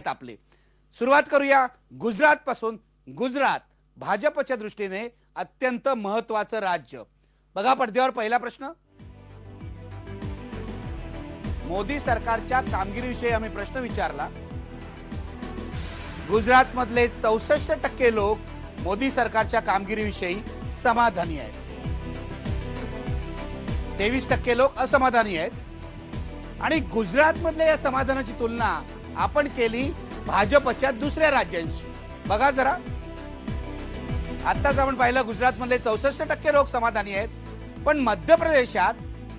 आहेत आपले. सुरुवात करूया गुजरात पासून. गुजरात भाजपच्या दृष्टीने अत्यंत महत्त्वाचं राज्य. बघा पडद्यावर पहिला प्रश्न. मोदी सरकारच्या कामगिरीविषयी आम्ही प्रश्न विचारला. गुजरात मधले 64% लोक मोदी सरकारच्या कामगिरीविषयी समाधानी आहेत. 23% लोक असमाधानी आहेत. आणि गुजरात मधल्या या समाधानाची तुलना आपण केली भाजपच्या दुसऱ्या राज्यांशी. बघा जरा, आताच आपण पाहिलं गुजरात मधले 64% लोक समाधानी आहेत, पण मध्य प्रदेशात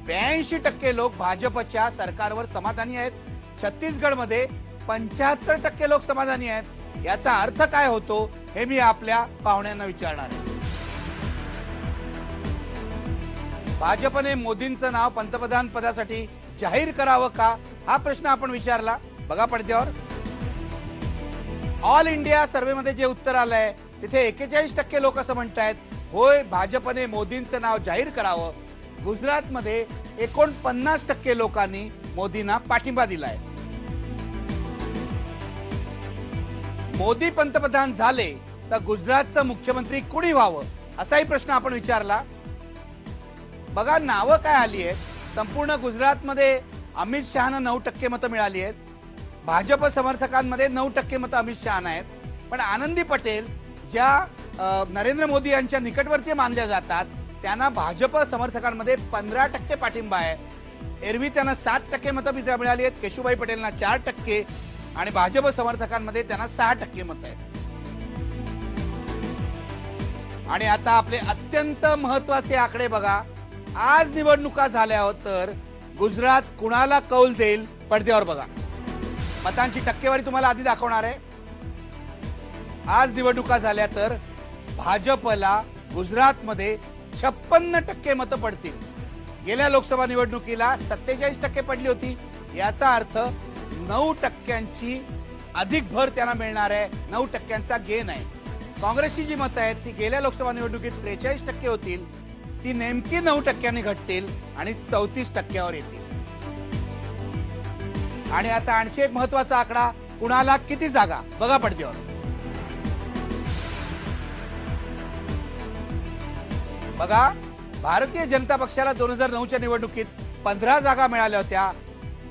82% लोक भाजपच्या सरकारवर समाधानी आहेत. छत्तीसगड मध्ये 75% लोक समाधानी आहेत. याचा अर्थ काय होतो हे मी आपल्या पाहुण्यांना विचारणार आहे. भाजपने मोदींचं नाव पंतप्रधान पदासाठी जाहीर करावं का, हा प्रश्न आपण विचारला. बघा पडद्यावर. ऑल इंडिया सर्वे मध्ये जे उत्तर आलंय तिथे 41% लोक असं म्हणतायत, होय भाजपने मोदींचं नाव जाहीर करावं. गुजरात मध्ये 49% लोकांनी मोदींना पाठिंबा दिलाय. मोदी पंतप्रधान झाले तर गुजरातचं मुख्यमंत्री कुणी व्हावं असाही प्रश्न आपण विचारला. बघा नावं काय आली आहेत. संपूर्ण गुजरातमध्ये अमित शहाना 9% मतं मिळाली आहेत. भाजप समर्थकांमध्ये 9% मतं अमित शहाना आहेत. पण आनंदी पटेल ज्या नरेंद्र मोदी यांच्या निकटवर्तीय मानल्या जातात त्यांना भाजप समर्थकांमध्ये 15% पाठिंबा आहे. एरवी त्यांना 7% मतं मिळाली आहेत. केशुभाई पटेलना 4% आणि भाजप समर्थकांमध्ये त्यांना 6% मतं आहेत. आणि आता आपले अत्यंत महत्वाचे आकडे बघा. आज निवडणुका झाल्या तर गुजरात कुणाला कौल देईल पडद्यावर बघा. मतांची टक्केवारी तुम्हाला आधी दाखवणार आहे. आज निवडणुका झाल्या तर भाजपला गुजरातमध्ये 56% मतं पडतील. गेल्या लोकसभा निवडणुकीला 47% पडली होती. याचा अर्थ 9%ची अधिक भर त्यांना मिळणार आहे. 9%चा गेन आहे. काँग्रेसची जी मतं आहेत ती गेल्या लोकसभा निवडणुकीत 43% होतील, ती नेमकी 9%नी घटतील आणि 34%वर येतील. आणि आता आणखी एक महत्वाचा आकडा, कुणाला किती जागा बघा पडद्यावर. बघा, भारतीय जनता पक्षाला 2009च्या निवडणुकीत 15 जागा मिळाल्या होत्या.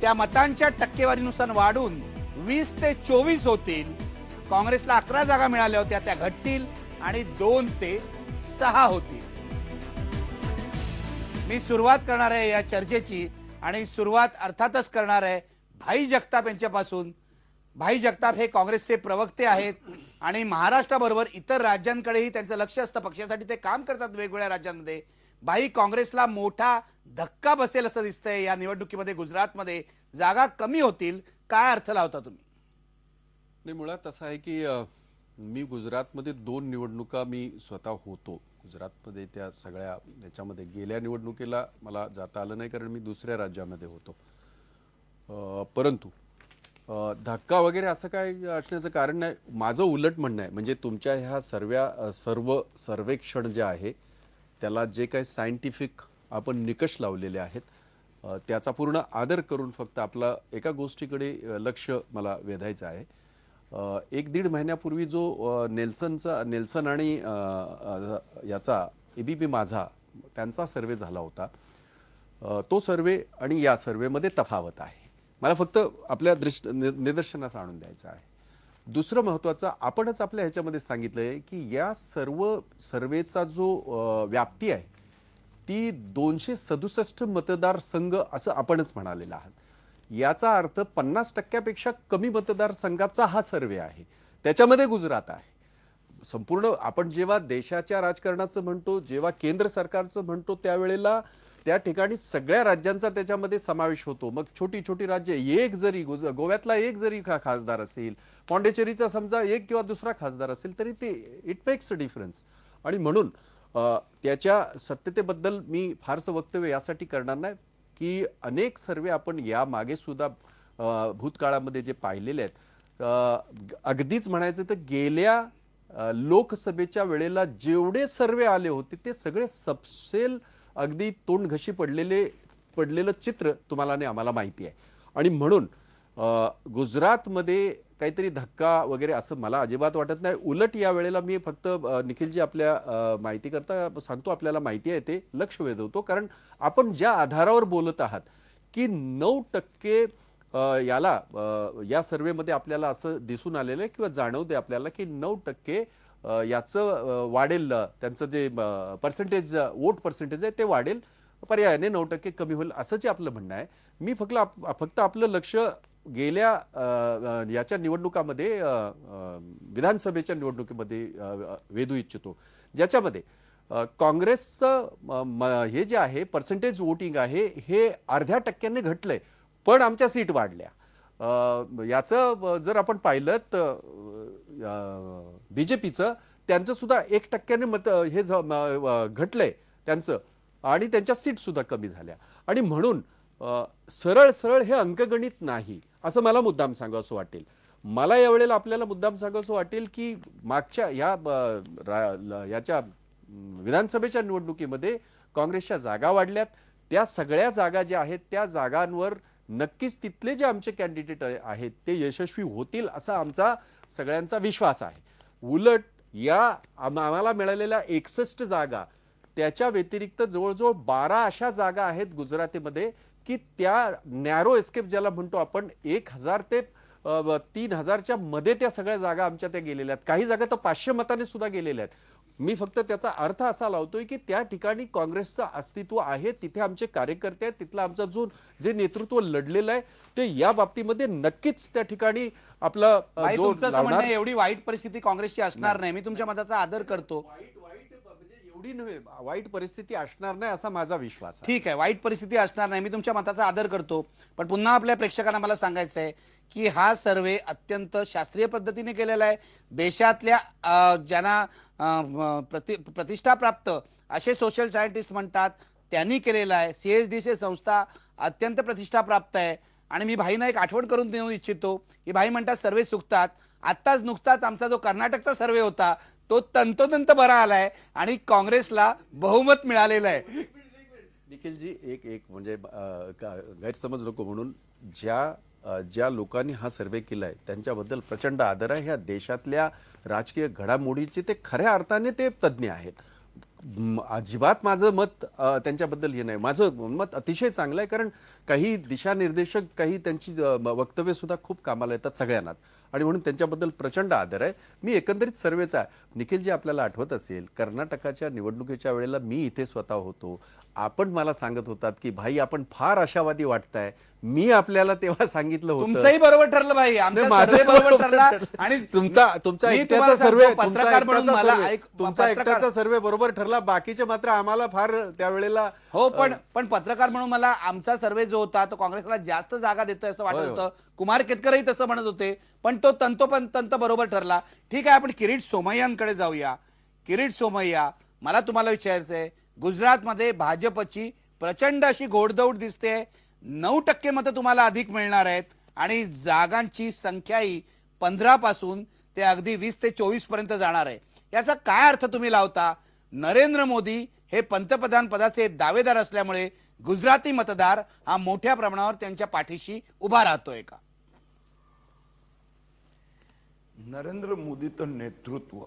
त्या मतांच्या टक्केवारीनुसार वाढून 20 ते 24 होतील. काँग्रेसला 11 जागा मिळाल्या होत्या, त्या घटतील आणि 2 ते 6 होतील. मी सुरुवात करणार आहे या चर्चेची आणि सुरुवात अर्थातच करणार आहे भाई जगताप यांच्यापासून. भाई जगताप हे काँग्रेसचे प्रवक्ते आहेत आणि महाराष्ट्राबरोबर इतर राज्यांकडेही त्यांचं लक्ष असतं. पक्षासाठी ते काम करतात वेगवेगळ्या राज्यांमध्ये. भाई, काँग्रेसला मोठा धक्का बसेल असं दिसतंय या निवडणुकीमध्ये. गुजरातमध्ये जागा कमी होतील, काय अर्थ लावता तुम्ही? नाही, मुळात असं आहे की मी गुजरातमध्ये 2 निवडणुका मी स्वतः होतो. गुजरातमध्ये त्या सगळ्या याच्यामध्ये गेल्या निवडणुकीला मला जाता आलं नाही कारण मी दुसऱ्या राज्यामध्ये होतो. परंतु धक्का वगैरे असं काय असण्याचं कारण नाही. माझं उलट म्हणणं आहे, म्हणजे तुमच्या ह्या सर्व सर्वेक्षण जे आहे त्याला जे काही सायंटिफिक आपण निकष लावलेले आहेत त्याचा पूर्ण आदर करून फक्त आपला एका गोष्टीकडे लक्ष मला वेधायचं आहे. 1-1.5 महिन्यापूर्वी जो नेल्सन आणि याचा एबीपी माझा त्यांचा सर्वे झाला होता, तो सर्वे आणि या सर्वेमध्ये तफावत आहे. मला फक्त आपल्या निदर्शनास आणून द्यायचं आहे. दुसरं महत्त्वाचं, आपणच आपल्या ह्याच्यामध्ये सांगितलंय की या सर्व सर्वेचा जो व्याप्ती आहे ती 267 मतदारसंघ असं आपणच म्हणालेलं आहात. याचा अर्थ 50%पेक्षा कमी मतदारसंघाचा हा सर्वे आहे. त्याच्यामध्ये गुजरात आहे. संपूर्ण आपण जेव्हा देशाच्या राजकारणाचं म्हणतो, जेव्हा केंद्र सरकारचं म्हणतो, त्यावेळेला त्या ठिकाणी सगळ्या राज्यांचा त्याच्यामध्ये समावेश होतो. मग छोटी छोटी राज्य, एक जरी गोव्यातला एक जरी खासदार असेल, पॉंडिचेरीचा समजा एक किंवा दुसरा खासदार असेल तरी ते इट मेक्स अ डिफरन्स. आणि म्हणून त्याच्या सत्यतेबद्दल मी फारसं वक्तव्य यासाठी करणार नाही की अनेक सर्वे आपण या मागे सुद्धा भूतकाळामध्ये जे पाहिलेले आहेत, अगदीच म्हणायचं तर गेल्या लोकसभेच्या वेळेला जेवढे सर्वे आले होते ते सगळे सपसेल अगदी तोंड घशी पडलेलं चित्र तुम्हाला आणि आम्हाला माहिती आहे. आणि म्हणून गुजरातमध्ये काहीतरी धक्का वगैरे असं मला अजिबात वाटत नाही. उलट या वेळेला मी फक्त निखिलजी आपल्या माहिती करता सांगतो, आपल्याला माहिती आहे ते लक्ष वेधवतो, कारण आपण ज्या आधारावर बोलत आहात की 9% याला या सर्वेमध्ये आपल्याला असं दिसून आलेलं आहे किंवा जाणवते आपल्याला की 9% याचं वाढेल, त्यांचं जे पर्सेंटेज वोट पर्सेंटेज आहे ते वाढेल, पर्यायाने 9% कमी होईल असं जे आपलं म्हणणं आहे. मी फक्त आपलं लक्ष गेल्या याच्या निवडणुकामध्ये विधानसभेच्या निवडणुकीमध्ये वेधू इच्छितो, ज्याच्यामध्ये काँग्रेसचं हे जे आहे पर्सेंटेज वोटिंग आहे हे अर्ध्या टक्क्याने घटलंय, पण आमच्या सीट वाढल्या. याचं जर आपण पाहिलं तर बीजेपीचं त्यांचं सुद्धा 1% मत हे घटलंय त्यांचं, आणि त्यांच्या सीट सुद्धा कमी झाल्या. आणि म्हणून सरळ सरळ हे अंकगणित नाही असं मला मुद्दाम सांगावंसं वाटेल. मला यावेळेला आपल्याला मुद्दाम सांगावंसं वाटेल की मागच्या याच्या विधानसभेच्या निवडणुकीमध्ये काँग्रेसच्या जागा वाढल्यात. त्या सगळ्या जागा ज्या आहेत त्या जागांवर नक्कीच तिथले जे आमचे कॅन्डिडेट आहेत ते यशस्वी होतील असा आमचा सगळ्यांचा विश्वास आहे. उलट या आम्हाला मिळालेल्या 61 जागा त्याच्या व्यतिरिक्त जवळजवळ 12 अशा जागा आहेत गुजरातीमध्ये की त्या नॅरो एस्केप ज्याला म्हणतो आपण, 1000 ते 3000च्या मध्ये त्या सगळ्या जागा आमच्या त्या गेलेल्या आहेत. काही जागा तर 500 मताने सुद्धा गेलेल्या आहेत. मी फक्त त्याचा अर्थ असा लावतोय की त्या ठिकाणी काँग्रेसचं अस्तित्व आहे, तिथे आमचे कार्यकर्ते आहेत, तिथला आमचा जे नेतृत्व लढलेलं आहे ते या बाबतीमध्ये नक्कीच त्या ठिकाणी आपलं तुमचं असं म्हणणं आहे, एवढी वाईट परिस्थिती काँग्रेसची असणार नाही. मी तुमच्या मताचा आदर करतो. एवढी नव्हे, वाईट परिस्थिती असणार नाही असा माझा विश्वास आहे. ठीक आहे, वाईट परिस्थिती असणार नाही, मी तुमच्या मताचा आदर करतो. पण पुन्हा आपल्या प्रेक्षकांना मला सांगायचं आहे की हा सर्वे अत्यंत शास्त्रीय पद्धतीने केलेला आहे. देशातल्या ज्यांना प्रतिष्ठा प्राप्त असे सोशल सायंटिस्ट म्हणतात त्यांनी केलेला आहे. CSDC संस्था अत्यंत प्रतिष्ठा प्राप्त आहे. आणि मी भाईंना एक आठवण करून देऊ इच्छितो की भाई म्हणतात सर्वे चुकतात. आत्ताच नुकताच आमचा जो कर्नाटकचा सर्वे होता तो तंतोतंत बरा आलाय आणि काँग्रेसला बहुमत मिळालेलं आहे. निखिलजी एक म्हणजे गैरसमज नको म्हणून ज्या लोकांनी हा सर्वे केलाय त्यांच्याबद्दल प्रचंड आदर आहे. ह्या देशातल्या राजकीय घडामोडीचे ते खऱ्या अर्थाने ते तज्ज्ञ आहेत. अजिबात माझं मत त्यांच्याबद्दल हे नाही. माझं मत अतिशय चांगलं आहे, कारण काही दिशानिर्देशक काही त्यांची वक्तव्य सुद्धा खूप कामाला येतात सगळ्यांनाच, आणि म्हणून त्यांच्याबद्दल प्रचंड आदर आहे. मी एकंदरीत सर्वेचा निखिलजी आपल्याला आठवत असेल कर्नाटकाच्या निवडणुकीच्या वेळेला मी इथे स्वतः होतो. आपण मला सांगत होतात की भाई आपण फार आशावादी वाटताय. मी आपल्याला तेव्हा सांगितलं होतं. तुमचंही बरोबर ठरलं भाई, आमचा सर्वे बरोबर ठरला. आणि तुमचा एकट्याचा सर्वे तुमचा एकट्याचा सर्वे बरोबर ठरला, बाकीचे मात्र आम्हाला फार त्यावेळेला हो. पण पत्रकार म्हणून मला आमचा सर्वे जो होता तो काँग्रेसला जास्त जागा देतोय असं वाटत होतं. कुमार केतकरही तसं म्हणत होते, पण तो तंतोतंत बरोबर ठरला. ठीक आहे, आपण किरीट सोमय्यांकडे जाऊया. किरीट सोमय्या, मला तुम्हाला विचारायचंय, गुजरातमध्ये भाजपची प्रचंड अशी घोडदौड दिसते. 9% मतं तुम्हाला अधिक मिळणार आहेत आणि जागांची संख्याही 15 पासून ते अगदी 20 ते 24 पर्यंत जाणार आहे. याचा काय अर्थ तुम्ही लावता? नरेंद्र मोदी हे पंतप्रधान पदाचे दावेदार असल्यामुळे गुजराती मतदार हा मोठ्या प्रमाणावर त्यांच्या पाठीशी उभा राहतोय का? नरेंद्र मोदीचं नेतृत्व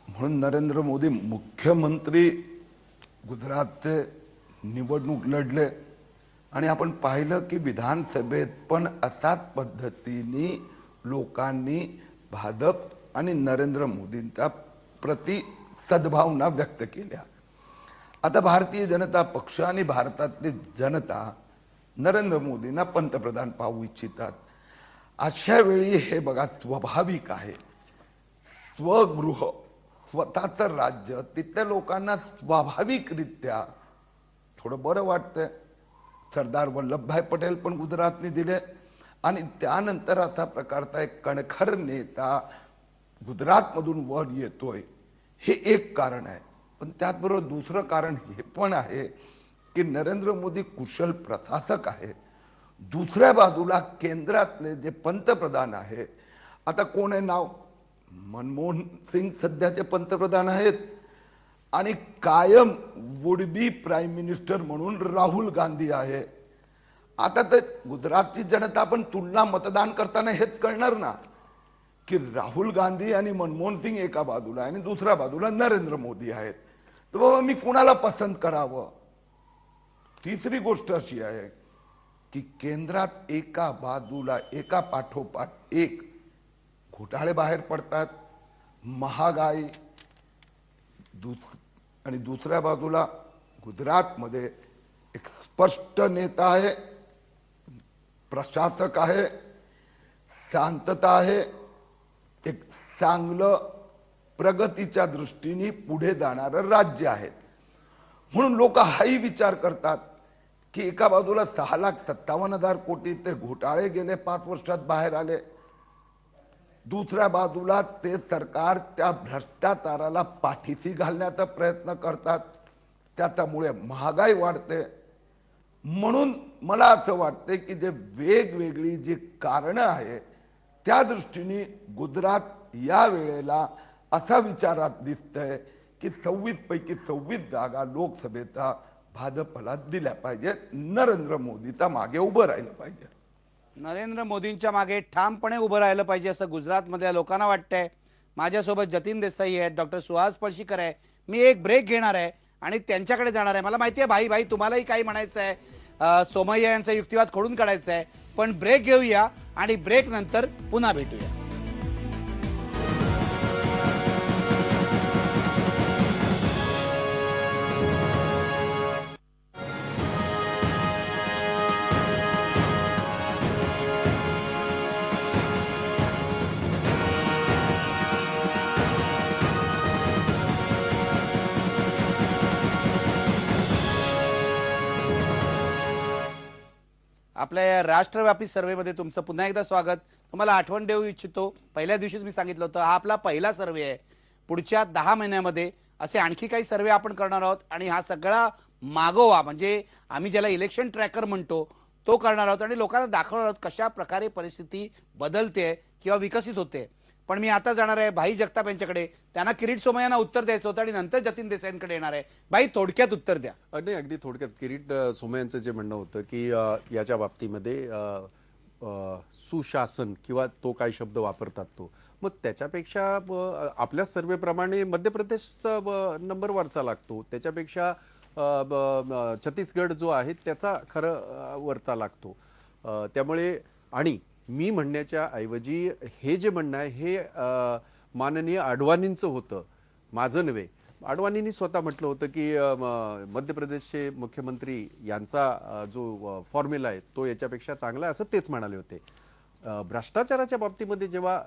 म्हणून नरेंद्र मोदी मुख्यमंत्री गुजरातचे निवडणूक लढले, आणि आपण पाहिलं की विधानसभेत पण असाच पद्धतीने लोकांनी भाजप आणि नरेंद्र मोदींच्या प्रति सद्भावना व्यक्त केल्या. आता भारतीय जनता पक्ष आणि भारतातली जनता नरेंद्र मोदींना पंतप्रधान पाहू इच्छितात. अशा वेळी हे बघा स्वाभाविक आहे, स्वगृह स्वतःचं राज्य तिथल्या लोकांना स्वाभाविकरित्या थोडं बरं वाटतंय. सरदार वल्लभभाई पटेल पण गुजरातने दिले, आणि त्यानंतर आता प्रकारचा एक कणखर नेता गुजरातमधून वर येतोय, हे एक कारण आहे. पण त्याचबरोबर दुसरं कारण हे पण आहे की नरेंद्र मोदी कुशल प्रशासक आहे. दुसऱ्या बाजूला केंद्रातले जे पंतप्रधान आहे, आता कोण आहे नाव, मनमोहन सिंग सध्याचे पंतप्रधान आहेत, आणि कायम वुड बी प्राईम मिनिस्टर म्हणून राहुल गांधी आहे. आता तर गुजरातची जनता पण तुलना मतदान करताना हेच कळणार ना की राहुल गांधी आणि मनमोहन सिंग एका बाजूला आणि दुसऱ्या बाजूला नरेंद्र मोदी आहेत. तर बाबा मी कुणाला पसंत करावं. तिसरी गोष्ट अशी आहे की केंद्रात एका बाजूला एका पाठोपाठ एक घोटाळे बाहेर पडतात, महागाई, आणि दुसऱ्या बाजूला गुजरातमध्ये एक स्पष्ट नेता आहे, प्रशासक आहे, शांतता आहे, एक चांगलं प्रगतीच्या दृष्टीने पुढे जाणारं राज्य आहे. म्हणून लोक हाही विचार करतात की एका बाजूला 6,57,000 कोटी ते घोटाळे गेले 5 वर्षात बाहेर आले, दुसऱ्या बाजूला ते सरकार त्या भ्रष्टाचाराला पाठीशी घालण्याचा प्रयत्न करतात, त्याच्यामुळे महागाई वाढते. म्हणून मला असं वाटतं की जे वेगवेगळी जी कारणं आहे त्या दृष्टीने गुजरात या वेळेला असा विचारात दिसतंय की 26 पैकी 26 जागा लोकसभेचा भाजपला दिल्या पाहिजेत, नरेंद्र मोदीचा मागे उभं राहिलं पाहिजे. नरेंद्र मोदींच्या मागे ठामपणे उभं राहिलं पाहिजे असं गुजरातमधल्या लोकांना वाटतंय. माझ्यासोबत जतीन देसाई आहेत, डॉक्टर सुहास पळशीकर आहे. मी एक ब्रेक घेणार आहे आणि त्यांच्याकडे जाणार आहे. मला माहिती आहे भाई तुम्हालाही काही म्हणायचं आहे, सोमय्या यांचा युक्तिवाद खोडून काढायचा आहे, पण ब्रेक घेऊया आणि ब्रेक नंतर पुन्हा भेटूया. आपल्या या राष्ट्रव्यापी सर्व्हेमध्ये तुमचं पुन्हा एकदा स्वागत. तुम्हाला आठवण देऊ इच्छितो, पहिल्या दिवशीच मी सांगितलं होतं हा आपला पहिला सर्व्हे आहे. पुढच्या 10 महिन्यामध्ये असे आणखी काही सर्व्हे आपण करणार आहोत आणि हा सगळा मागोवा म्हणजे आम्ही ज्याला इलेक्शन ट्रॅकर म्हणतो तो करणार आहोत आणि लोकांना दाखवणार आहोत कशा प्रकारे परिस्थिती बदलते किंवा विकसित होते. पण मी आता जाणार आहे भाई जगताप यांच्याकडे. त्यांना किरीट सोमय्यांना उत्तर द्यायचं होतं आणि नंतर जतीन देसाईंकडे येणार आहे. भाई थोडक्यात उत्तर द्या. नाही, अगदी थोडक्यात किरीट सोमय्यांचं जे म्हणणं होतं की याच्या बाबतीमध्ये सुशासन किंवा तो काय शब्द वापरतात तो, मग त्याच्यापेक्षा आपल्या सर्वेप्रमाणे मध्य प्रदेशचा नंबर वरचा लागतो, त्याच्यापेक्षा छत्तीसगड जो आहे त्याचा खरं वरचा लागतो. त्यामुळे आणि मी म्हणण्याच्या ऐवजी हे जे म्हणणं आहे हे माननीय आडवाणींचं होतं, माझं नव्हे. आडवाणींनी स्वतः म्हटलं होतं की मध्य प्रदेशचे मुख्यमंत्री यांचा जो फॉर्म्युला आहे तो याच्यापेक्षा चांगला आहे असं तेच म्हणाले होते. भ्रष्टाचाराच्या बाबतीमध्ये जेव्हा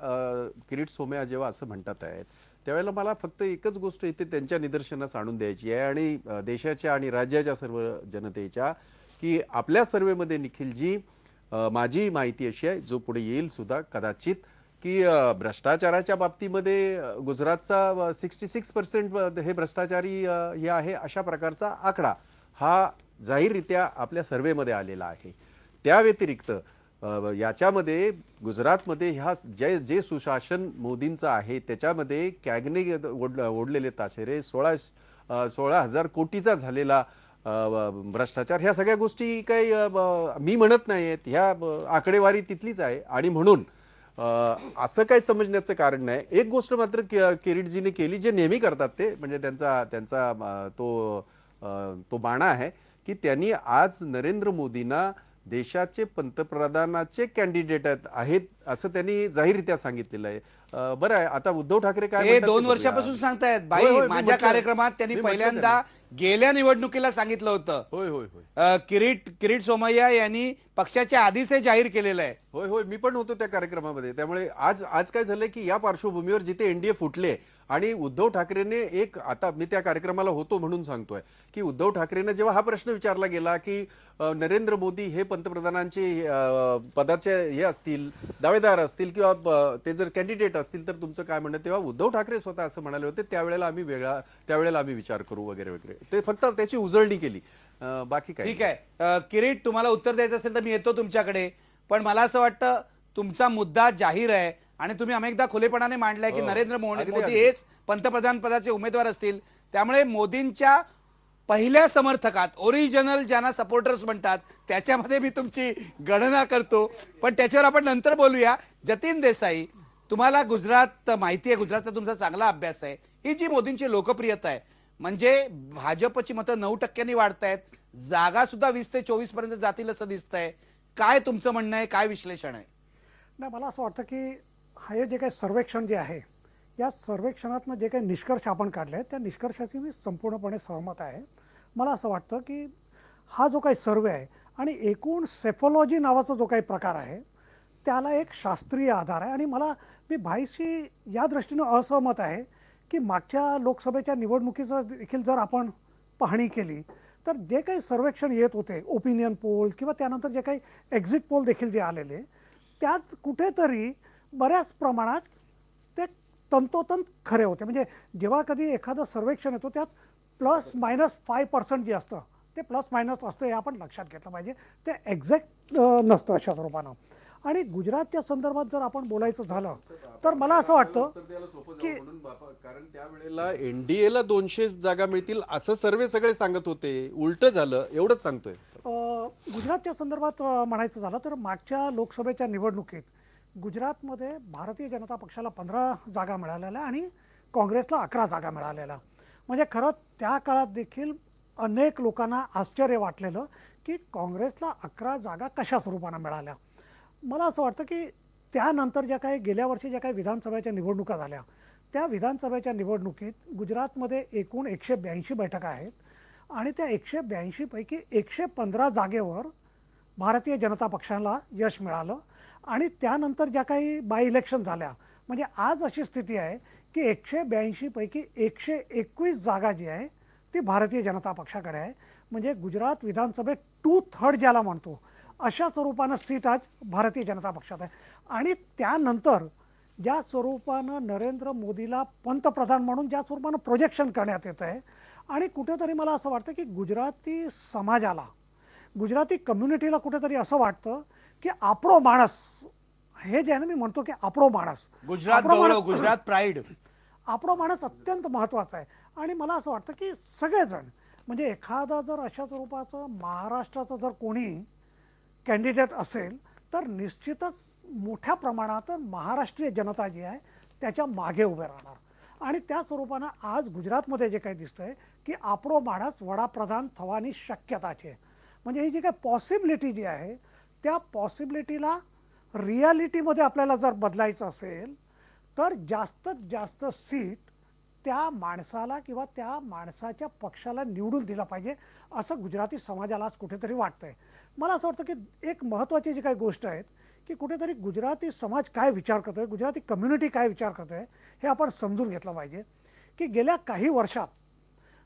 किरीट सोमय्या जेव्हा असं म्हणतात आहेत त्यावेळेला मला फक्त एकच गोष्ट इथे त्यांच्या निदर्शनास आणून द्यायची आहे आणि देशाच्या आणि राज्याच्या सर्व जनतेच्या, की आपल्या सर्वेमध्ये निखिलजी माझी माहिती अशी आहे, जो पुढे येईल सुद्धा कदाचित, की भ्रष्टाचाराच्या बाबतीमध्ये गुजरातचा 66% हे भ्रष्टाचारी हे आहे अशा प्रकारचा आकडा हा जाहीररित्या आपल्या सर्वेमध्ये आलेला आहे. त्या व्यतिरिक्त याच्यामध्ये गुजरातमध्ये ह्या जे सुशासन मोदींचं आहे त्याच्यामध्ये कॅगने ओढलेले ताशेरे 16,000 कोटीचा झालेला भ्रष्टाचार, ह्या सगळ्या गोष्टी काही मी म्हणत नाहीत, ह्या आकडेवारी तिथलीच आहे. आणि म्हणून असं काही समजण्याचं कारण नाही. एक गोष्ट मात्र किरीटजीने केली जे नेहमी करतात ते म्हणजे त्यांचा तो बाणा आहे की त्यांनी आज नरेंद्र मोदींना देशाचे पंतप्रधानाचे कॅन्डिडेट आहेत असं त्यांनी जाहीररित्या सांगितलेलं आहे. बरं आहे, आता उद्धव ठाकरे काय 2 वर्षापासून सांगतायत भाई. माझ्या कार्यक्रमात त्यांनी पहिल्यांदा गेल्या निवडणुकीला सांगितलं होतं. होय होय होय किरीट सोमय्या यांनी पक्षाच्या आधीच हे जाहीर केलेलं आहे. होय होय मी पण होतो त्या कार्यक्रमामध्ये. त्यामुळे आज काय झालंय की या पार्श्वभूमीवर जिथे एनडीए फुटले आणि उद्धव ठाकरेने आता मी त्या कार्यक्रमाला होतो म्हणून सांगतोय की उद्धव ठाकरेने जेव्हा हा प्रश्न विचारला गेला की नरेंद्र मोदी हे पंतप्रधानांचे पदाचे हे असतील, दावेदार असतील किंवा ते जर कॅन्डिडेट असतील तर तुमचं काय म्हणणं, तेव्हा उद्धव ठाकरे स्वतः असं म्हणाले होते त्यावेळेला आम्ही विचार करू वगैरे वगैरे. ते फक्त त्याची उजळणी केली, बाकी काय. ठीक आहे किरीट, तुम्हाला उत्तर द्यायचं असेल तर मी येतो तुमच्याकडे. पण मला असं वाटतं तुमचा मुद्दा जाहीर आहे आणि तुम्ही अनेकदा खुलेपणाने मांडलाय की नरेंद्र मोदी हेच पंतप्रधान पदाचे उमेदवार असतील. त्यामुळे मोदींच्या पहिल्या समर्थकात ओरिजिनल ज्यांना सपोर्टर्स म्हणतात त्याच्यामध्ये मी तुमची गणना करतो, पण त्याच्यावर आपण नंतर बोलूया. जतीन देसाई, तुम्हाला गुजरात माहिती आहे, गुजरातचा तुमचा चांगला अभ्यास आहे. ही जी मोदींची लोकप्रियता आहे, म्हणजे भाजपची मतं 9% वाढतायत, जागा सुद्धा 20 ते 24 पर्यंत जातील असं दिसतंय. काय तुमचं म्हणणं आहे, काय विश्लेषण आहे? नाही, मला असं वाटतं की हे जे काही सर्वेक्षण जे आहे, या सर्वेक्षणातनं जे काही निष्कर्ष आपण काढले आहेत त्या निष्कर्षाची मी संपूर्णपणे सहमत आहे. मला असं वाटतं की हा जो काही सर्वे आहे आणि एकूण सेफोलॉजी नावाचा जो काही प्रकार आहे त्याला एक शास्त्रीय आधार आहे. आणि मी भाईशी या दृष्टीनं असहमत आहे की मागच्या लोकसभेच्या निवडणुकीचं देखील जर आपण पाहणी केली तर जे काही सर्वेक्षण येत होते, ओपिनियन पोल किंवा त्यानंतर जे काही एक्झिट पोल देखील जे आलेले, त्यात कुठेतरी बऱ्याच प्रमाणात ते तंतोतंत खरे होते. म्हणजे जेव्हा कधी एखादं सर्वेक्षण येतो त्यात ±5% जे असतं ते प्लस मायनस असतं, हे आपण लक्षात घेतलं पाहिजे. ते एक्झॅक्ट नसतं अशा स्वरूपानं. आणि गुजरातच्या संदर्भात जर आपण बोलायचं झालं तर मला असं वाटतं की कारण त्यावेळेला एनडीएला 200 जागा मिळतील असं सर्वे सगळे सांगत होते, उलट झालं, एवढंच सांगतोय. गुजरातच्या संदर्भात म्हणायचं झालं तर मागच्या लोकसभेच्या निवडणुकीत गुजरातमध्ये भारतीय जनता पक्षाला 15 जागा मिळालेल्या आणि काँग्रेसला 11 जागा मिळालेल्या. म्हणजे खरं त्या काळात देखील अनेक लोकांना आश्चर्य वाटलेलं की काँग्रेसला 11 जागा कशा स्वरूपानं मिळाल्या. मला असं वाटतं की त्यानंतर ज्या काही गेल्या वर्षी ज्या काही विधानसभेच्या निवडणुका झाल्या, त्या विधानसभेच्या निवडणुकीत गुजरातमध्ये एकूण 182 बैठका आहेत आणि त्या 182 पैकी 115 जागेवर भारतीय जनता पक्षाला यश मिळालं. आणि त्यानंतर ज्या काही बाय इलेक्शन झाल्या, म्हणजे आज अशी स्थिती आहे की 182 पैकी 121 जागा जी आहे ती भारतीय जनता पक्षाकडे आहे. म्हणजे गुजरात विधानसभेत 2/3 ज्याला म्हणतो अशा स्वरूपानं सीट आज भारतीय जनता पक्षात आहे. आणि त्यानंतर ज्या स्वरूपानं नरेंद्र मोदीला पंतप्रधान म्हणून ज्या स्वरूपानं प्रोजेक्शन करण्यात येतं आहे, आणि कुठेतरी मला असं वाटतं की गुजराती समाजाला, गुजराती कम्युनिटीला कुठेतरी असं वाटतं की आपरो माणस, हे जे आहे ना, मी म्हणतो की आपरो माणस, गुजरात गौरव, गुजरात प्राईड, आपरो माणस अत्यंत महत्त्वाचा आहे. आणि मला असं वाटतं की सगळेजण, म्हणजे एखादा जर अशा स्वरूपाचं महाराष्ट्राचं जर कोणी कॅन्डिडेट असेल तर निश्चितच मोठ्या प्रमाणात महाराष्ट्रीय जनता जी आहे त्याच्या मागे उभे राहणार. आणि त्या स्वरूपानं आज गुजरातमध्ये जे काही दिसतंय की आपरो माणस वडाप्रधान थवानी शक्यताची आहे. म्हणजे ही जी काही पॉसिबिलिटी जी आहे त्या पॉसिबिलिटीला रियालिटीमध्ये आपल्याला जर बदलायचं असेल तर जास्तीत जास्त सीट त्या माणसाला किंवा त्या माणसाच्या पक्षाला निवडून दिलं पाहिजे असं गुजराती समाजाला आज कुठेतरी वाटतंय. मला असं वाटतं की एक महत्त्वाची जी काही गोष्ट आहे की कुठेतरी गुजराती समाज काय विचार करतोय, गुजराती कम्युनिटी काय विचार करतोय, हे आपण समजून घेतलं पाहिजे. की गेल्या काही वर्षात,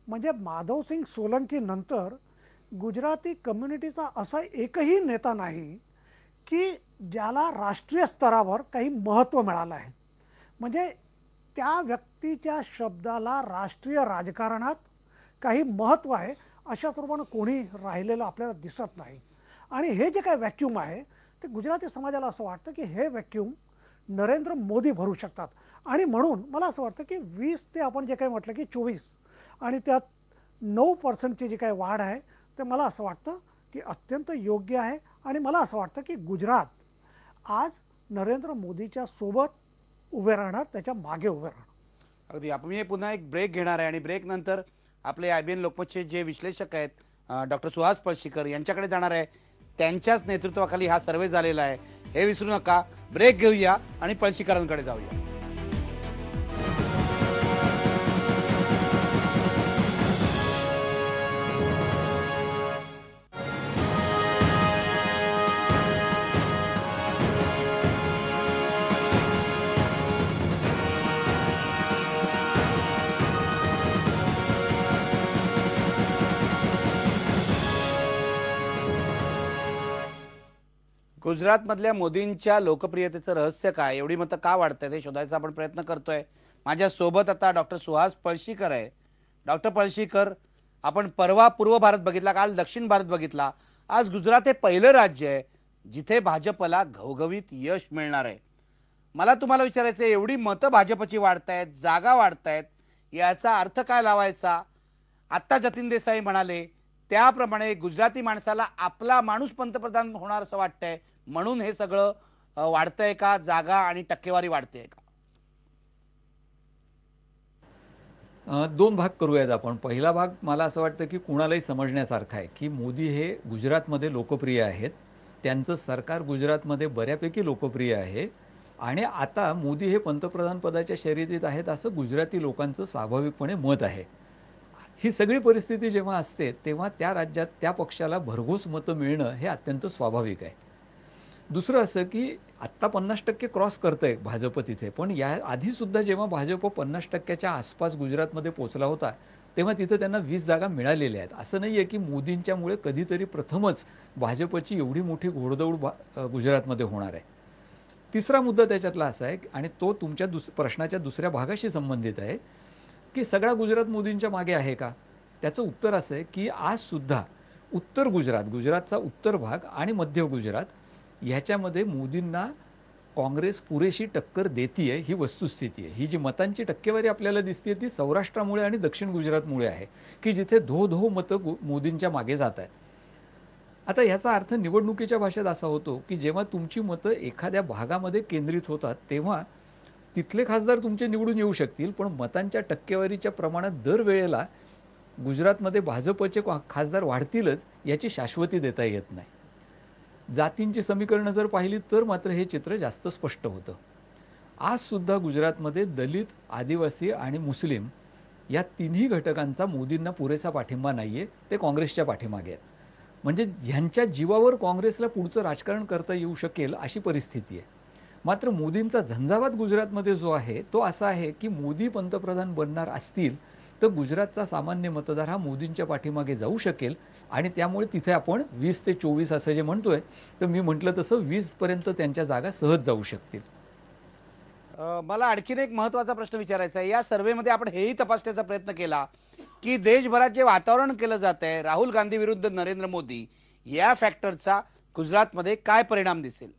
म्हणजे माधवसिंग सोलंकी नंतर गुजराती कम्युनिटीचा असा एकही नेता नाही की ज्याला राष्ट्रीय स्तरावर काही महत्त्व मिळालं आहे. म्हणजे त्या व्यक्तीच्या शब्दाला राष्ट्रीय राजकारणात काही महत्त्व आहे अशा स्वरूपानं कोणी राहिलेलं आपल्याला दिसत नाही. आणि हे जे काही व्हॅक्यूम आहे ते गुजराती समाजाला असं वाटतं की हे व्हॅक्यूम नरेंद्र मोदी भरू शकतात. आणि म्हणून मला असं वाटतं की 20 ते आपण जे काही म्हटलं की 24 आणि त्यात 9% जी काही वाढ आहे ते मला असं वाटतं की अत्यंत योग्य आहे. आणि मला असं वाटतं की गुजरात आज नरेंद्र मोदीच्या सोबत उभे राहणार, त्याच्या मागे उभे राहणार. अगदी. आपण मी पुन्हा एक ब्रेक घेणार आहे आणि ब्रेक नंतर आपले IBN लोकमतचे जे विश्लेषक आहेत डॉक्टर सुहास पळशीकर यांच्याकडे जाणार आहे. त्यांच्याच नेतृत्वाखाली हा सर्वे झालेला आहे, हे विसरू नका. ब्रेक घेऊया आणि पळशीकरांकडे जाऊया. गुजरातमधल्या मोदींच्या लोकप्रियतेचं रहस्य काय, एवढी मतं का वाढतात हे शोधायचा आपण प्रयत्न करतोय. माझ्यासोबत आता डॉक्टर सुहास पळशीकर आहे. डॉक्टर पळशीकर, आपण परवा पूर्व भारत बघितला, काल दक्षिण भारत बघितला, आज गुजरात हे पहिलं राज्य आहे जिथे भाजपला घवघवीत यश मिळणार आहे. मला तुम्हाला विचारायचं आहे, एवढी मतं भाजपची वाढतायत, जागा वाढतायत, याचा अर्थ काय लावायचा? आत्ता जतीन देसाई म्हणाले त्याप्रमाणे गुजराती माणसाला आपला माणूस पंतप्रधान होणार असं वाटतंय म्हणून हे सगळं वाढतंय का, जागा आणि टक्केवारी वाढतेय का? दोन भाग करूयात आपण. पहिला भाग मला असं वाटतं की कुणालाही समजण्यासारखा आहे की मोदी हे गुजरातमध्ये लोकप्रिय आहेत. त्यांचं सरकार गुजरातमध्ये बऱ्यापैकी लोकप्रिय आहे आणि आता मोदी हे पंतप्रधान पदाच्या शर्यतीत आहेत असं गुजराती लोकांचं स्वाभाविकपणे मत आहे. ही सगळी परिस्थिती जेव्हा असते तेव्हा त्या राज्यात त्या पक्षाला भरघोस मतं मिळणं हे अत्यंत स्वाभाविक आहे. दुसरं असं की आत्ता 50% क्रॉस करतंय भाजप तिथे, पण या आधीसुद्धा जेव्हा भाजप 50%च्या आसपास गुजरातमध्ये पोचला होता तेव्हा तिथं त्यांना 20 जागा मिळालेल्या आहेत. असं नाही आहे की मोदींच्यामुळे कधीतरी प्रथमच भाजपची एवढी मोठी घोडदौड गुजरातमध्ये होणार आहे. तिसरा मुद्दा त्याच्यातला असा आहे आणि तो तुमच्या प्रश्नाच्या दुसऱ्या भागाशी संबंधित आहे की सगळा गुजरात मोदींच्या मागे आहे का? त्याचं उत्तर असं आहे की आज सुद्धा उत्तर गुजरातचा उत्तर भाग आणि मध्य गुजरात ह्याच्यामध्ये मोदींना काँग्रेस पुरेशी टक्कर देतीये ही वस्तुस्थिती आहे. ही जी मतांची टक्केवारी आपल्याला दिसते ती सौराष्ट्रामुळे आणि दक्षिण गुजरातमुळे आहे की जिथे धो मतं मोदींच्या मागे जात आहेत. आता ह्याचा अर्थ निवडणुकीच्या भाषेत असा होतो की जेव्हा तुमची मतं एखाद्या भागामध्ये केंद्रित होतात तेव्हा तिथले खासदार तुमचे निवडून येऊ शकतील, पण मतांच्या टक्केवारीच्या प्रमाणात दरवेळेला गुजरातमध्ये भाजपचे खासदार वाढतीलच याची शाश्वती देता येत नाही. जातींची समीकरणं जर पाहिली तर मात्र हे चित्र जास्त स्पष्ट होतं. आज सुद्धा गुजरातमध्ये दलित, आदिवासी आणि मुस्लिम या तिन्ही घटकांचा मोदींना पुरेसा पाठिंबा नाहीये. ते काँग्रेसच्या पाठीमागे आहेत. म्हणजे ह्यांच्या जीवावर काँग्रेसला पुढचं राजकारण करता येऊ शकेल अशी परिस्थिती आहे. मात्र मोदींचा झंझावात गुजरातमध्ये जो आहे तो असा आहे की मोदी पंतप्रधान बनणार असतील तर गुजरातचा सामान्य मतदार हा मोदींच्या पाठीमागे जाऊ शकेल आणि त्यामुळे तिथे आपण 20 ते 24 असं जे म्हणतोय तर मी म्हटलं तसं 20 पर्यंत त्यांच्या जागा सहज जाऊ शकतील. मला आणखीन एक महत्त्वाचा प्रश्न विचारायचा आहे. या सर्व्हेमध्ये आपण हेही तपासण्याचा प्रयत्न केला की देशभरात जे वातावरण केलं जात आहे राहुल गांधी विरुद्ध नरेंद्र मोदी या फॅक्टरचा गुजरातमध्ये काय परिणाम दिसेल?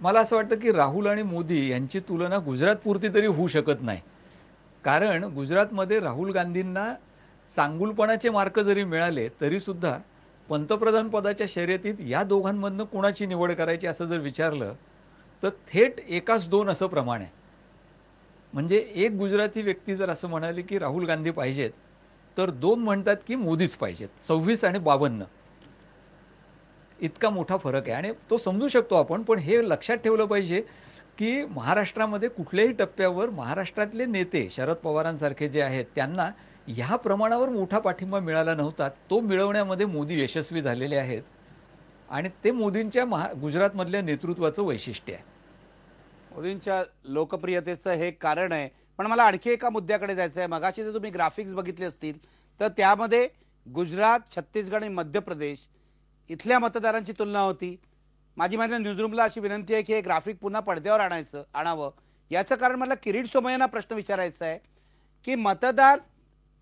मला असं वाटतं की राहुल आणि मोदी यांची तुलना गुजरातपुरती तरी होऊ शकत नाही. कारण गुजरातमध्ये राहुल गांधींना चांगुलपणाचे मार्क जरी मिळाले तरी सुद्धा पंतप्रधान पदाच्या शर्यतीत या दोघांमधनं कोणाची निवड करायची असं जर विचारलं तर थेट 1-2 असं प्रमाण आहे. म्हणजे एक गुजराती व्यक्ती जर असं म्हणाले की राहुल गांधी पाहिजेत तर 2 म्हणतात की मोदीच पाहिजेत. 26 आणि 52 इतका मोठा फरक आहे आणि तो समजू शकतो आपण. पण हे लक्षात ठेवलं पाहिजे की महाराष्ट्रामध्ये कुठल्याही टप्प्यावर महाराष्ट्रातले नेते शरद पवारांसारखे जे आहेत त्यांना ह्या प्रमाणावर मोठा पाठिंबा मिळाला नव्हता. तो मिळवण्यामध्ये मोदी यशस्वी झालेले आहेत आणि ते मोदींच्या गुजरातमधल्या नेतृत्वाचं वैशिष्ट्य आहे. मोदींच्या लोकप्रियतेचं हे कारण आहे. पण मला आणखी एका मुद्द्याकडे जायचं आहे. मगाशी जर तुम्ही ग्राफिक्स बघितले असतील तर त्यामध्ये गुजरात, छत्तीसगड आणि मध्य प्रदेश इथल्या मतदारांची तुलना होती. माझी न्यूजरूमला अशी विनंती आहे की हे ग्राफिक पुन्हा पडद्यावर आणावं. याचं कारण मला किरीट सोमय्यांना प्रश्न विचारायचा आहे की मतदार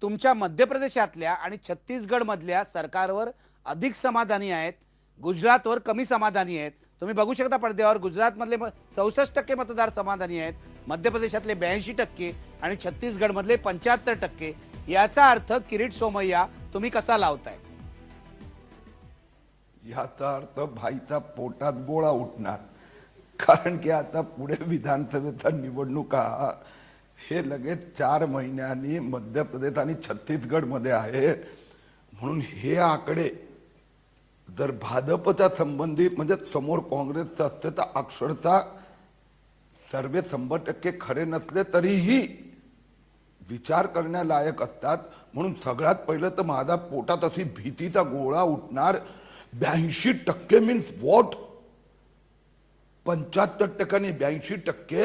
तुमच्या मध्य प्रदेशातल्या आणि छत्तीसगडमधल्या सरकारवर अधिक समाधानी आहेत, गुजरातवर कमी समाधानी आहेत. तुम्ही बघू शकता पडद्यावर गुजरातमधले 64% मतदार समाधानी आहेत, मध्य प्रदेशातले 82% आणि छत्तीसगडमधले 75%. याचा अर्थ किरीट सोमय्या तुम्ही कसा लावताय? याचा अर्थ भाईचा पोटात गोळा उठणार. कारण की आता पुढे विधानसभेच्या निवडणुका हे लगेच 4 महिन्यांनी मध्य प्रदेश आणि छत्तीसगडमध्ये आहे. म्हणून हे आकडे जर भाजपच्या संबंधित म्हणजे समोर काँग्रेसचं असते तर अक्षरशः सर्वे 100% खरे नसले तरीही विचार करण्यालायक असतात. म्हणून सगळ्यात पहिलं तर माझा पोटात अशी भीतीचा गोळा उठणार. 82% मीन्स व्हॉट? 75% आणि 82%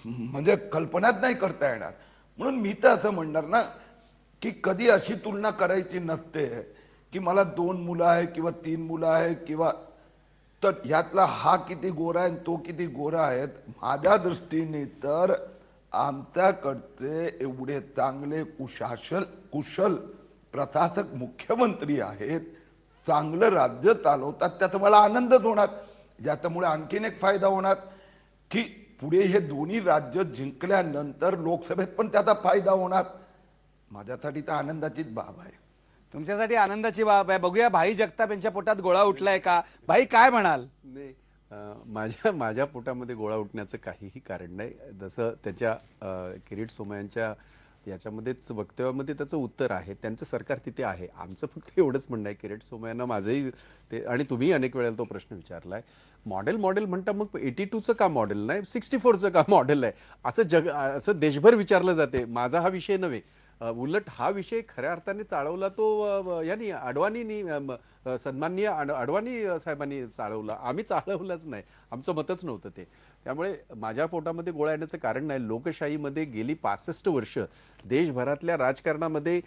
म्हणजे कल्पनाच नाही करता येणार. म्हणून मी तर असं म्हणणार ना की कधी अशी तुलना करायची नसते की मला 2 मुलं आहे किंवा 3 मुलं आहे किंवा तर यातला हा किती गोरा आहे तो किती गोरा आहेत. माझ्या दृष्टीने तर आमच्याकडचे एवढे चांगले कुशल प्रशासक मुख्यमंत्री आहेत, चांगलं राज्य चालवतात, त्याचा मला आनंदच होणार. ज्याच्यामुळे आणखीन एक फायदा होणार की पुढे हे दोन्ही राज्य जिंकल्यानंतर लोकसभेत पण त्याचा फायदा होणार. माझ्यासाठी तर आनंदाचीच बाब आहे. तुमच्यासाठी आनंदाची बाब आहे. बघूया भाई जगताप यांच्या पोटात गोळा उठलाय का? भाई काय म्हणाल? नाही, माझ्या पोटामध्ये गोळा उठण्याचं काहीही कारण नाही. जसं त्याच्या किरीट सोमय्यांच्या याच्यामध्येच वक्तव्यामध्ये त्याचं उत्तर आहे. त्यांचं सरकार तिथे आहे. आमचं फक्त एवढंच म्हणणं आहे, किरीट सोमय्यांना माझंही ते, आणि तुम्ही अनेक वेळेला तो प्रश्न विचारलाय, मॉडेल म्हणता मग 82चं का मॉडेल नाही, 64चं का मॉडेल आहे, असं देशभर विचारलं जाते. माझा हा विषय नव्हे. उलट हा विषय खऱ्या अर्थाने चालवला तो यांनी अडवाणींनी, सन्माननीय अडवाणी साहेबांनी चालवला. आम्ही चालवलंच नाही, आमचं मतच नव्हतं ते. त्यामुळे माझ्या पोटामध्ये गोळा येण्याचं कारण नाही. लोकशाहीमध्ये गेली 65 वर्ष देशभरातल्या राजकारणामध्ये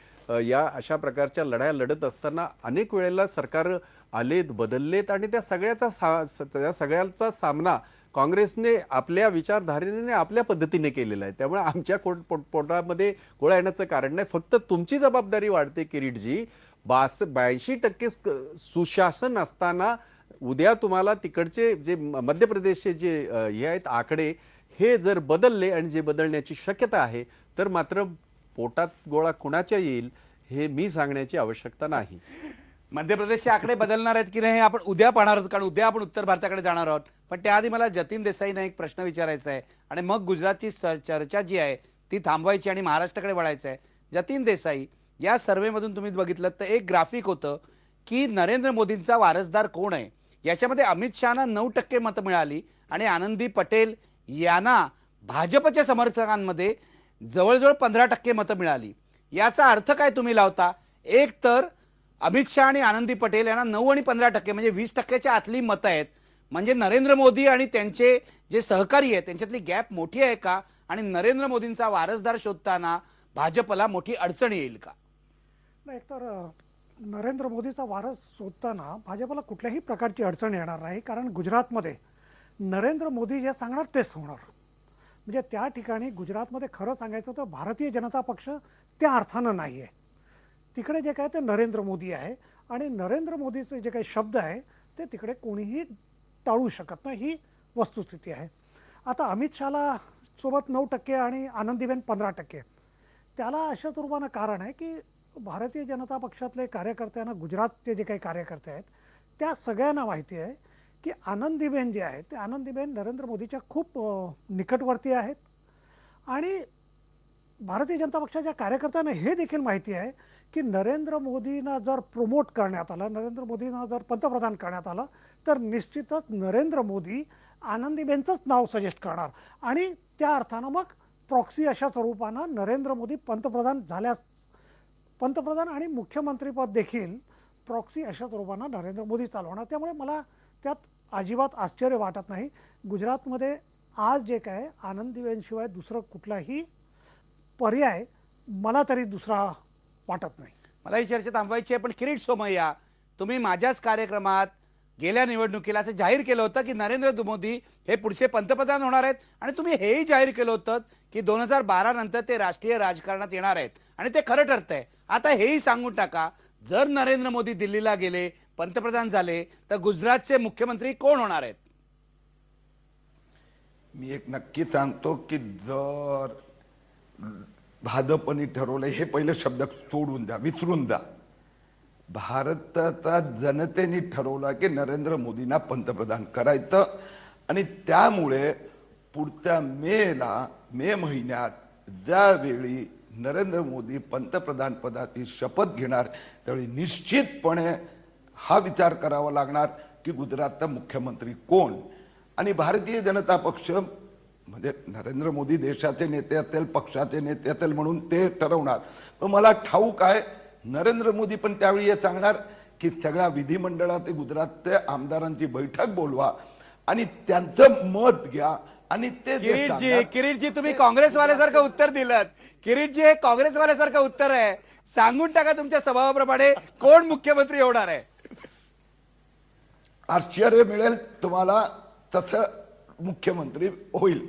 या अशा प्रकारच्या लढाया लढत असताना अनेक वेळेला सरकार आलेत, बदललेत, आणि त्या सगळ्याचा सामना काँग्रेसने आपल्या विचारधारेने आपल्या पद्धतीने केलेला आहे. त्यामुळे आमच्या पोटामध्ये गोळा येण्याचं कारण नाही. फक्त तुमची जबाबदारी वाढते किरीटजी. 82% सुशासन असताना उद्या तुम्हाला तिकडचे जे मध्य प्रदेशचे जे हे आहेत आकडे, हे जर बदलले, आणि जे बदलण्याची शक्यता आहे, तर मात्र पोटात गोळा कुणाच्या येईल हे मी सांगण्याची आवश्यकता नाही. मध्य प्रदेशचे आकडे बदलणार आहेत की नाही हे आपण उद्या पाहणार आहोत, कारण उद्या आपण उत्तर भारताकडे जाणार आहोत. पण त्याआधी मला जतीन देसाईंना एक प्रश्न विचारायचा आहे, आणि मग गुजरातची चर्चा जी आहे ती थांबवायची आणि महाराष्ट्राकडे वळायचं आहे. जतीन देसाई, या सर्व्हेमधून तुम्ही बघितलं तर एक ग्राफिक होतं की नरेंद्र मोदींचा वारसदार कोण आहे. याच्यामध्ये अमित शहाना 9% मतं मिळाली, आणि आनंदी पटेल यांना भाजपच्या समर्थकांमध्ये जवळजवळ 15% मतं मिळाली. याचा अर्थ काय तुम्ही लावता? एक तर अमित शहा आणि आनंदी पटेल यांना 9 आणि 15%, म्हणजे 20%च्या आतली मतं आहेत. म्हणजे नरेंद्र मोदी आणि त्यांचे जे सहकारी आहेत त्यांच्यातली गॅप मोठी आहे का? आणि नरेंद्र मोदींचा वारसदार शोधताना भाजपला मोठी अडचण येईल का? नाही, एकतर नरेंद्र मोदीचा वारस शोधताना भाजपला कुठल्याही प्रकारची अडचण येणार नाही, कारण गुजरातमध्ये नरेंद्र मोदी जे सांगणार तेच होणार. म्हणजे त्या ठिकाणी गुजरातमध्ये खरं सांगायचं तर भारतीय जनता पक्ष त्या अर्थानं नाही आहे. तिकडे जे काय ते नरेंद्र मोदी आहे, आणि नरेंद्र मोदीचे जे काही शब्द आहे ते तिकडे कोणीही टाळू शकत नाही, ही वस्तुस्थिती आहे. आता अमित शहाला सोबत 9% आणि आनंदीबेन 15%. त्याला अशा स्वरूपानं कारण आहे की भारतीय जनता पक्षातले कार्यकर्त्यांना, गुजरातचे जे काही कार्यकर्ते आहेत त्या सगळ्यांना माहिती आहे की आनंदीबेन जे आहेत ते आनंदीबेन नरेंद्र मोदीच्या खूप निकटवर्ती आहेत. आणि भारतीय जनता पक्षाच्या कार्यकर्त्यांना हे देखील माहिती आहे की नरेंद्र मोदींना जर प्रमोट करण्यात आलं, नरेंद्र मोदींना जर पंतप्रधान करण्यात आलं, तर निश्चितच नरेंद्र मोदी आनंदीबेनचंच नाव सजेस्ट करणार, आणि त्या अर्थानं मग प्रॉक्सी अशा स्वरूपानं नरेंद्र मोदी पंतप्रधान आणि मुख्यमंत्रीपद देखील प्रॉक्सी अशा स्वरूपानं नरेंद्र मोदी चालवणार. त्यामुळे मला त्यात अजिबात आश्चर्य वाटत नाही. गुजरातमध्ये आज जे काय आनंदीबेनशिवाय दुसरं कुठलाही पर्याय मला तरी दुसरा वाटत नाही. मला ही चर्चा थांबवायची आहे, पण किरीट सोमय्या, तुम्ही माझ्याच कार्यक्रमात गेल्या निवडणुकीला असं जाहीर केलं होतं की नरेंद्र मोदी हे पुढचे पंतप्रधान होणार आहेत, आणि तुम्ही हेही जाहीर केलं होतं की 2012 नंतर ते राष्ट्रीय राजकारणात येणार आहेत, आणि ते खरं ठरतंय. आता हेही सांगून टाका, जर नरेंद्र मोदी दिल्लीला गेले, पंतप्रधान झाले, तर गुजरातचे मुख्यमंत्री कोण होणार आहेत? मी एक नक्की सांगतो की जर भाजपने ठरवलं, हे पहिले शब्द सोडून द्या, विसरून द्या. भारताच्या जनतेने ठरवलं की नरेंद्र मोदींना पंतप्रधान करायचं, आणि त्यामुळे पुढच्या मे महिन्यात ज्यावेळी नरेंद्र मोदी पंतप्रधान पदाची शपथ घेणार, त्यावेळी निश्चितपणे हा विचार करावा लागणार की गुजरातचा मुख्यमंत्री कोण. आणि भारतीय जनता पक्ष म्हणजे नरेंद्र मोदी देशाचे नेते असतील, पक्षाचे नेते असतील म्हणून ते ठरवणार. पण मला ठाऊक आहे नरेंद्र मोदी पण त्यावेळी हे सांगणार की सगळ्या विधिमंडळाचे गुजरातचे आमदारांची बैठक बोलवा आणि त्यांचं मत घ्या, आणि ते किरीटजी तुम्ही काँग्रेसवाल्यासारखं उत्तर दिलं. किरीटजी, हे काँग्रेसवाल्यासारखं उत्तर आहे. सांगून टाका तुमच्या स्वभावाप्रमाणे कोण मुख्यमंत्री होणार आहे. आश्चर्य मिळेल तुम्हाला, तसं मुख्यमंत्री होईल.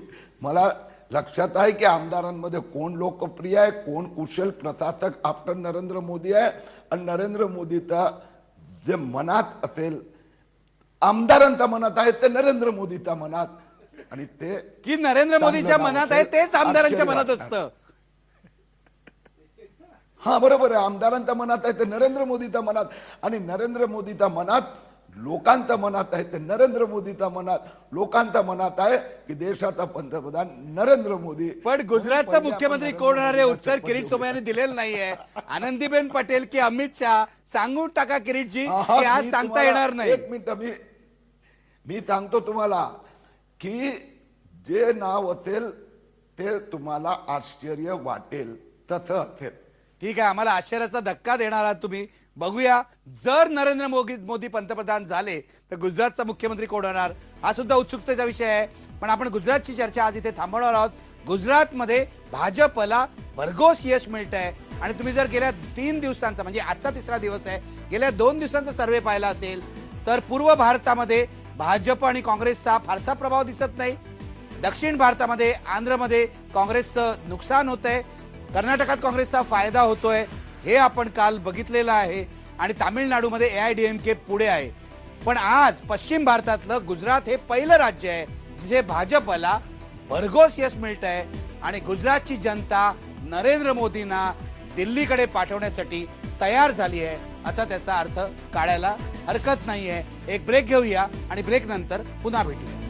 मला लक्षात आहे की आमदारांमध्ये कोण लोकप्रिय आहे, कोण कुशल प्रशासक आफ्टर नरेंद्र मोदी आहे, आणि नरेंद्र मोदीचा जे मनात असेल, आमदारांच्या मनात आहे ते नरेंद्र मोदीच्या मनात, आणि ते की नरेंद्र मोदीच्या चांगलं मनात नाव आहे असेल, तेच आमदारांच्या आश्चर्य मनात वाटणार. असतं. हा बरोबर आहे, आमदारांच्या मनात आहे ते नरेंद्र मोदीच्या मनात, आणि नरेंद्र मोदीच्या मनात लोकांच्या मनात आहे ते नरेंद्र मोदीच्या मनात, लोकांच्या मनात आहे की देशाचा पंतप्रधान नरेंद्र मोदी. पण गुजरातचा पहिल्या मुख्यमंत्री आपण कोण होणार हे नरेंद्र उत्तर मोदीला किरीट शपथ सोमय्यांनी दिलेलं नाहीये. आनंदीबेन पटेल की अमित शहा सांगून टाका किरीटजी आहा, की आज मी सांगता तुम्हाला- येणार नाही. एक मिनिट, मी सांगतो तुम्हाला की जे नाव असेल ते तुम्हाला आश्चर्य वाटेल तसं असेल. ठीक आहे, आम्हाला आश्चर्याचा धक्का देणार आहात तुम्ही. बघूया, जर नरेंद्र मोदी पंतप्रधान झाले तर गुजरातचा मुख्यमंत्री कोण होणार हा सुद्धा उत्सुकतेचा विषय आहे. पण आपण गुजरातची चर्चा आज इथे थांबवणार आहोत. गुजरातमध्ये भाजपला भरघोस यश मिळत आहे आणि तुम्ही जर गेल्या 3 दिवसांचा, म्हणजे आजचा 3रा दिवस आहे, गेल्या 2 दिवसांचा सर्व्हे पाहिला असेल तर पूर्व भारतामध्ये भाजप आणि काँग्रेसचा फारसा प्रभाव दिसत नाही. दक्षिण भारतामध्ये, आंध्रमध्ये काँग्रेसचं नुकसान होतंय, कर्नाटकात काँग्रेसचा फायदा होतोय, हे आपण काल बघितलेलं आहे. आणि तामिळनाडूमध्ये AIADMK पुढे आहे. पण आज पश्चिम भारतातलं गुजरात हे पहिलं राज्य आहे जिथे भाजपला भरघोस यश मिळत आहे आणि गुजरातची जनता नरेंद्र मोदींना दिल्लीकडे पाठवण्यासाठी तयार झाली आहे असा त्याचा अर्थ काढायला हरकत नाहीये. एक ब्रेक घेऊया आणि ब्रेक नंतर पुन्हा भेटूया.